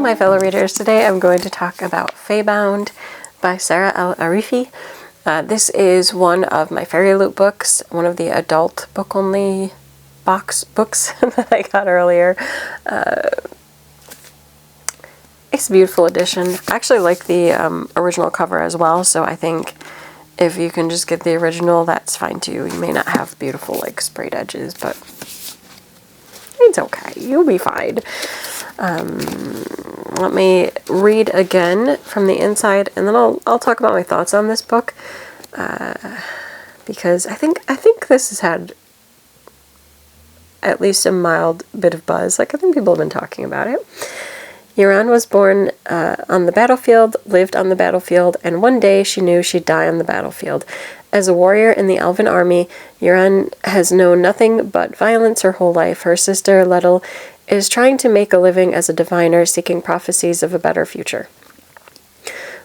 my fellow readers. Today I'm going to talk about Faebound by Sarah L. Arifi. This is one of my Fairy Loot books, one of the adult book-only box books that I got earlier. It's a beautiful edition. I actually like the original cover as well, so I think if you can just get the original, that's fine too. You may not have beautiful like sprayed edges, but it's okay. You'll be fine. Let me read again from the inside, and then I'll talk about my thoughts on this book, because I think this has had at least a mild bit of buzz. Like, I think people have been talking about it. Yuran was born on the battlefield, lived on the battlefield, and one day she knew she'd die on the battlefield. As a warrior in the Elven army, Yuran has known nothing but violence her whole life. Her sister, Lettel, is trying to make a living as a diviner, seeking prophecies of a better future.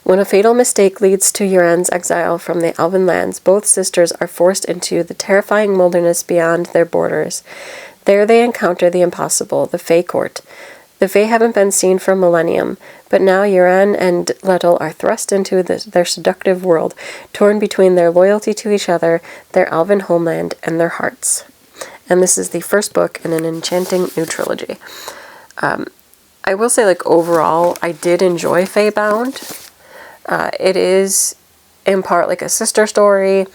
When a fatal mistake leads to Yuran's exile from the Elven lands, both sisters are forced into the terrifying wilderness beyond their borders. There they encounter the impossible, the Fae court. The Fae haven't been seen for a millennium, but now Yuran and Lettel are thrust into their seductive world, torn between their loyalty to each other, their elven homeland, and their hearts. And this is the first book in an enchanting new trilogy. I will say, like, overall, I did enjoy Faebound. It is, in part, like a sister story.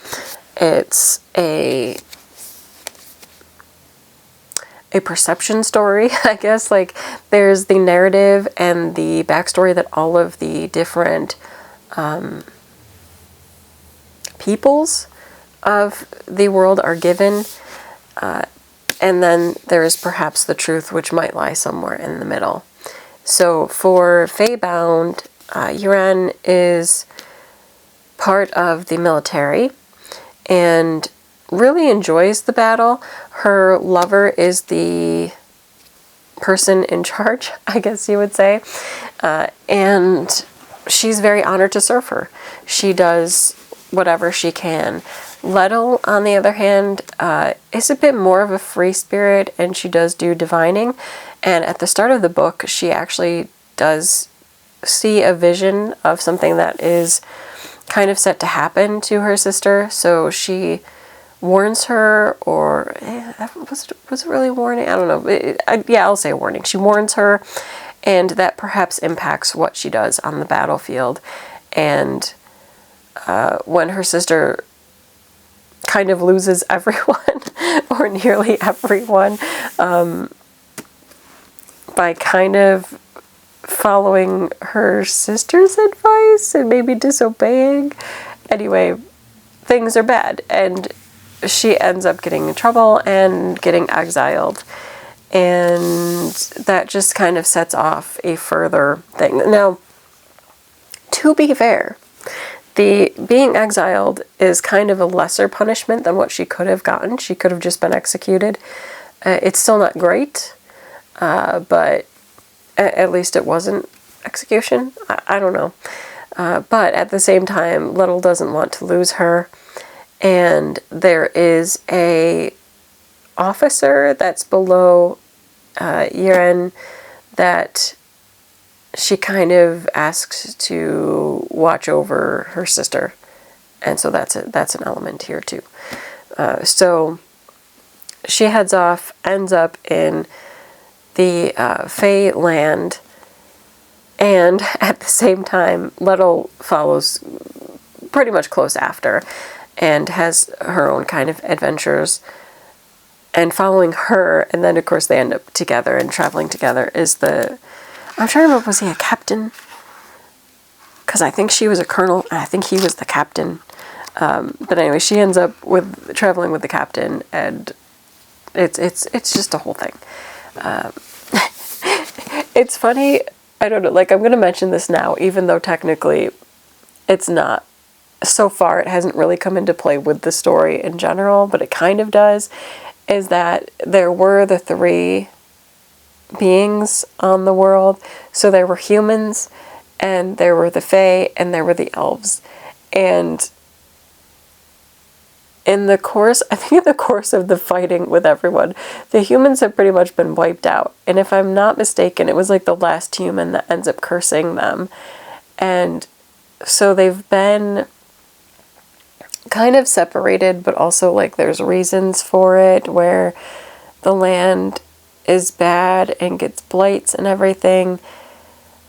It's a perception story, I guess. Like, there's the narrative and the backstory that all of the different peoples of the world are given, and then there is perhaps the truth, which might lie somewhere in the middle. So for Faebound, Yuran is part of the military and really enjoys the battle. Her lover is the person in charge, I guess you would say, and she's very honored to serve her. She does whatever she can. Lettel, on the other hand, is a bit more of a free spirit, and she does do divining, and at the start of the book she actually does see a vision of something that is kind of set to happen to her sister, so she warns her, or was it really warning? I don't know. Yeah, I'll say warning. She warns her, and that perhaps impacts what she does on the battlefield. And when her sister kind of loses everyone, or nearly everyone, by kind of following her sister's advice and maybe disobeying. Anyway, things are bad, and she ends up getting in trouble and getting exiled, and that just kind of sets off a further thing. Now, to be fair, the being exiled is kind of a lesser punishment than what she could have gotten. She could have just been executed. It's still not great, but at least it wasn't execution. I don't know. But at the same time, Lettel doesn't want to lose her. And there is a officer that's below Yuran that she kind of asks to watch over her sister, and so that's an element here too. So she heads off, ends up in the Fae land, and at the same time, Lettel follows pretty much close after, and has her own kind of adventures. And following her, and then of course they end up together and traveling together, is I'm trying to remember, was he a captain? Because I think she was a colonel, and I think he was the captain. But anyway, she ends up traveling with the captain, and it's just a whole thing. It's funny, I don't know, like, I'm going to mention this now, even though technically it's not. So far, it hasn't really come into play with the story in general, but it kind of does, is that there were the three beings on the world. So there were humans, and there were the Fae, and there were the elves. And in the course of the fighting with everyone, the humans have pretty much been wiped out. And if I'm not mistaken, it was like the last human that ends up cursing them. And so they've been kind of separated, but also like there's reasons for it, where the land is bad and gets blights and everything.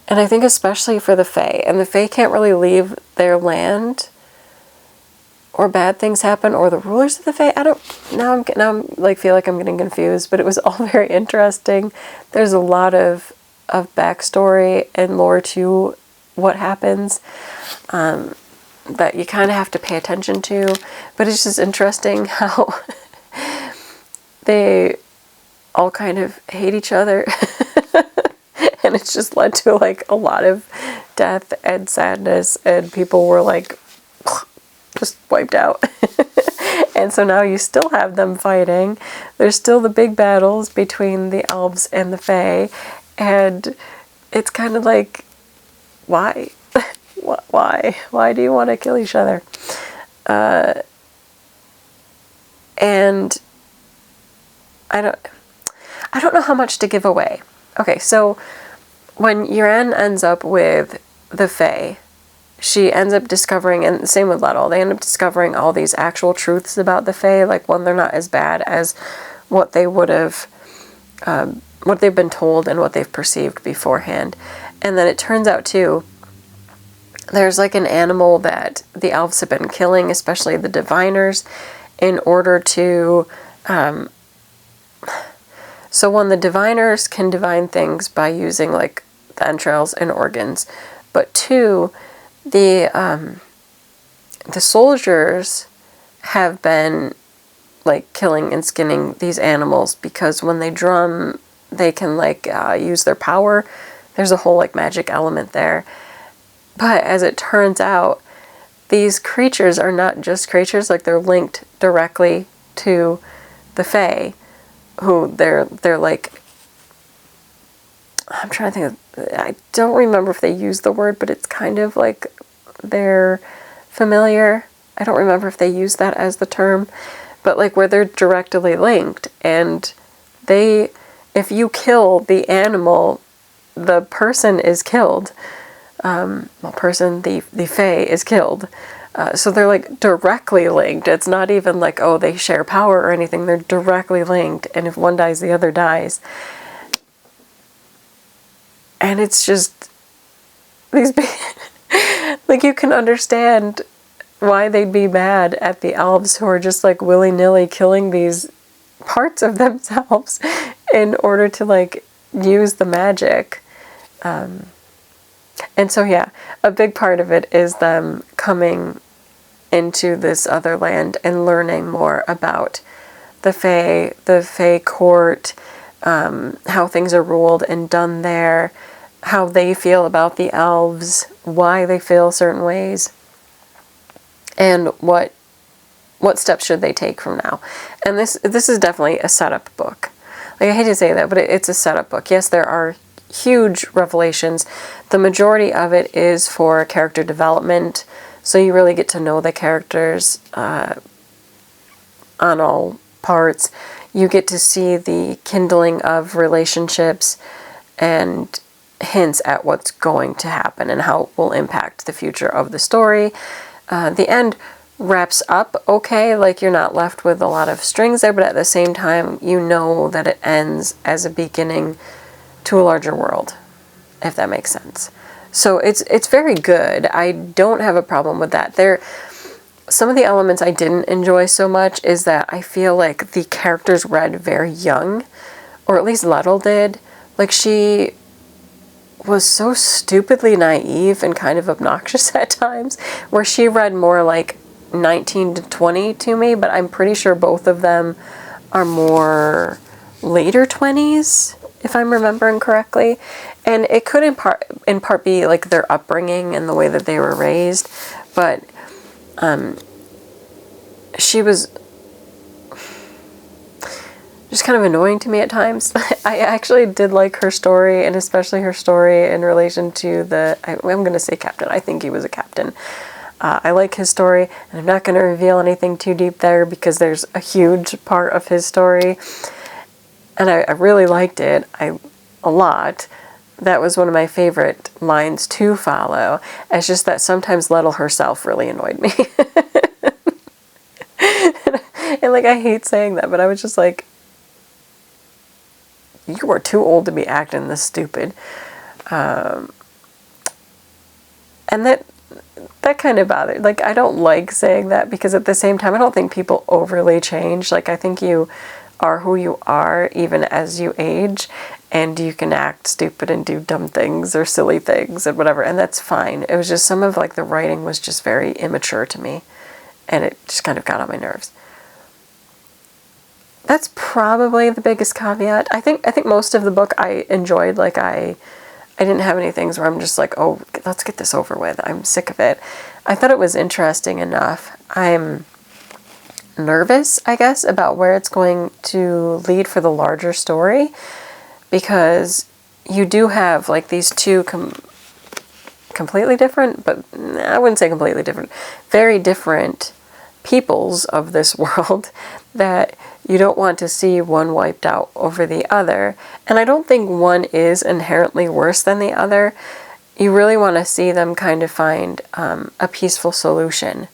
And I think especially for the Fae, and the Fae can't really leave their land, or bad things happen, or the rulers of the Fae. Now I'm like feel like I'm getting confused, but it was all very interesting. There's a lot of backstory and lore to what happens that you kind of have to pay attention to. But it's just interesting how they all kind of hate each other. And it's just led to like a lot of death and sadness, and people were like just wiped out. And so now you still have them fighting. There's still the big battles between the elves and the Fae, and it's kind of like, why? Why do you want to kill each other? And I don't know how much to give away. Okay, so when Yuran ends up with the Fae, she ends up discovering, and same with Lettel, they end up discovering all these actual truths about the Fae, like one, they're not as bad as what they would have, what they've been told and what they've perceived beforehand. And then it turns out too, there's like an animal that the elves have been killing, especially the diviners, in order to, so one, the diviners can divine things by using like the entrails and organs, but two, the soldiers have been like killing and skinning these animals, because when they drum, they can like use their power. There's a whole like magic element there. But as it turns out, these creatures are not just creatures, like they're linked directly to the Fae, who they're like, I'm trying to think of, I don't remember if they use the word, but it's kind of like they're familiar. I don't remember if they use that as the term, but like where they're directly linked, and they, if you kill the animal, the person is killed. The Fae is killed. So they're like directly linked. It's not even like, oh, they share power or anything. They're directly linked, and if one dies, the other dies. And it's just these like, you can understand why they'd be mad at the elves, who are just like willy-nilly killing these parts of themselves in order to like use the magic. And so yeah, a big part of it is them coming into this other land and learning more about the Fae court, how things are ruled and done there, how they feel about the elves, why they feel certain ways, and what steps should they take from now. And this is definitely a setup book. Like, I hate to say that, but it's a setup book. Yes, there are huge revelations. The majority of it is for character development, so you really get to know the characters on all parts. You get to see the kindling of relationships and hints at what's going to happen and how it will impact the future of the story. The end wraps up okay, like you're not left with a lot of strings there, but at the same time you know that it ends as a beginning to a larger world, if that makes sense. So it's very good. I don't have a problem with that. Some of the elements I didn't enjoy so much is that I feel like the characters read very young, or at least Lettel did. Like, she was so stupidly naive and kind of obnoxious at times, where she read more like 19 to 20 to me, but I'm pretty sure both of them are more later 20s, if I'm remembering correctly. And it could in part be like their upbringing and the way that they were raised, but she was just kind of annoying to me at times. I actually did like her story, and especially her story in relation to I'm going to say captain. I think he was a captain. I like his story, and I'm not going to reveal anything too deep there because there's a huge part of his story, and I really liked it a lot. That was one of my favorite lines to follow. It's just that sometimes Lettle herself really annoyed me. And like, I hate saying that, but I was just like, you are too old to be acting this stupid. And that kind of bothered. Like, I don't like saying that because at the same time, I don't think people overly change. Like, I think you are who you are even as you age, and you can act stupid and do dumb things or silly things and whatever, and that's fine. It was just some of like the writing was just very immature to me, and it just kind of got on my nerves. That's probably the biggest caveat. I think most of the book I enjoyed. Like, I didn't have any things where I'm just like, oh, let's get this over with. I'm sick of it. I thought it was interesting enough. I'm nervous, I guess, about where it's going to lead for the larger story, because you do have like these two completely different, but I wouldn't say completely different, very different peoples of this world that you don't want to see one wiped out over the other. And I don't think one is inherently worse than the other. You really want to see them kind of find a peaceful solution.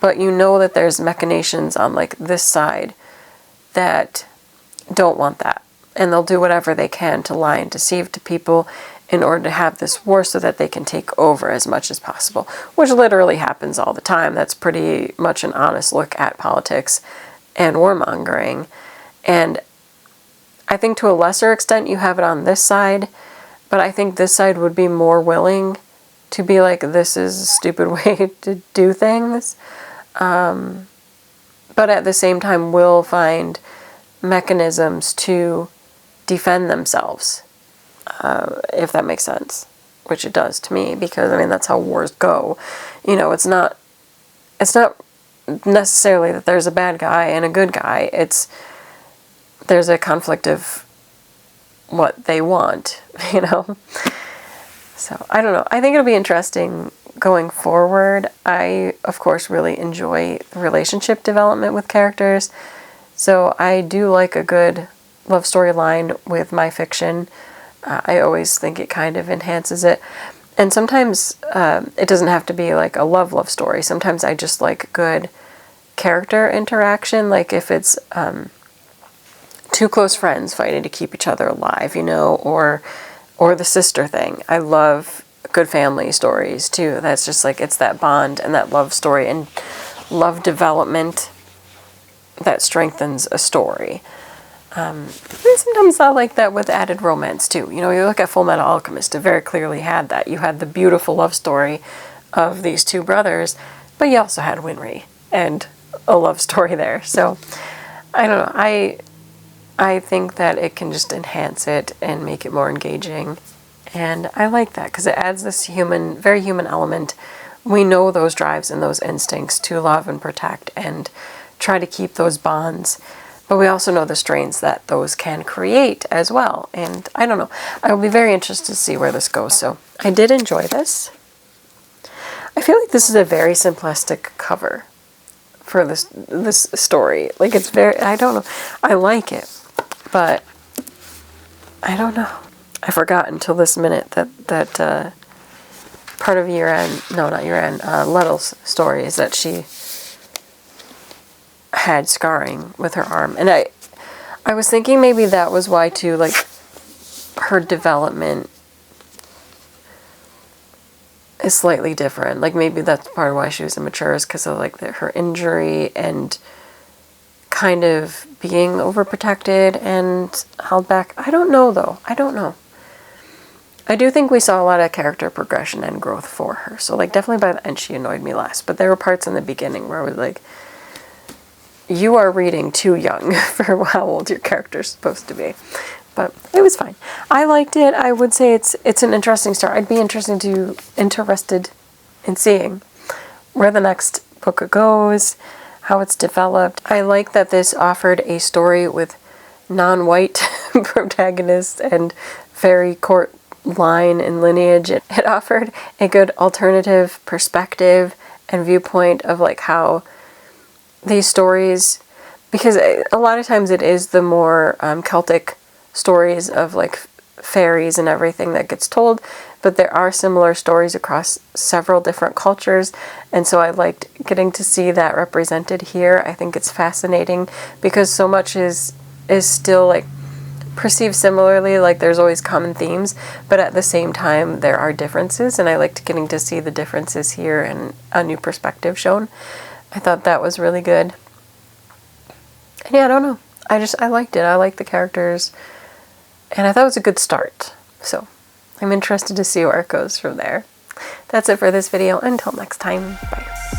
But you know that there's machinations on like this side that don't want that. And they'll do whatever they can to lie and deceive to people in order to have this war so that they can take over as much as possible, which literally happens all the time. That's pretty much an honest look at politics and warmongering. And I think to a lesser extent you have it on this side, but I think this side would be more willing to be like, this is a stupid way to do things. But at the same time will find mechanisms to defend themselves, if that makes sense, which it does to me, because I mean that's how wars go. You know, it's not necessarily that there's a bad guy and a good guy. There's a conflict of what they want, you know. So I don't know. I think it'll be interesting going forward. I, of course, really enjoy relationship development with characters. So I do like a good love story line with my fiction. I always think it kind of enhances it. And sometimes it doesn't have to be like a love story. Sometimes I just like good character interaction. Like if it's two close friends fighting to keep each other alive, you know, or the sister thing. I love good family stories too. That's just like, it's that bond and that love story and love development that strengthens a story. And sometimes I like that with added romance too. You know, you look at Full Metal Alchemist, it very clearly had that. You had the beautiful love story of these two brothers, but you also had Winry and a love story there. So I don't know. I think that it can just enhance it and make it more engaging. And I like that because it adds this very human element. We know those drives and those instincts to love and protect and try to keep those bonds. But we also know the strains that those can create as well. And I don't know. I will be very interested to see where this goes. So I did enjoy this. I feel like this is a very simplistic cover for this story. Like it's very, I don't know. I like it. But I don't know. I forgot until this minute that part of Lettle's story is that she had scarring with her arm. And I was thinking maybe that was why too, like her development is slightly different. Like maybe that's part of why she was immature, is because of like her injury and kind of being overprotected and held back. I don't know though. I don't know. I do think we saw a lot of character progression and growth for her. So like definitely by the end she annoyed me less. But there were parts in the beginning where I was like, you are reading too young for how old your character's supposed to be. But it was fine. I liked it. I would say it's an interesting start. I'd be interested in seeing where the next book goes, how it's developed. I like that this offered a story with non-white protagonists and very court line and lineage. It offered a good alternative perspective and viewpoint of like how these stories, because a lot of times it is the more Celtic stories of like fairies and everything that gets told, but there are similar stories across several different cultures, and so I liked getting to see that represented here. I think it's fascinating because so much is still like perceived similarly, like there's always common themes, but at the same time there are differences, and I liked getting to see the differences here and a new perspective shown. I thought that was really good. And yeah, I don't know. I liked it. I liked the characters. And I thought it was a good start. So I'm interested to see where it goes from there. That's it for this video. Until next time, bye.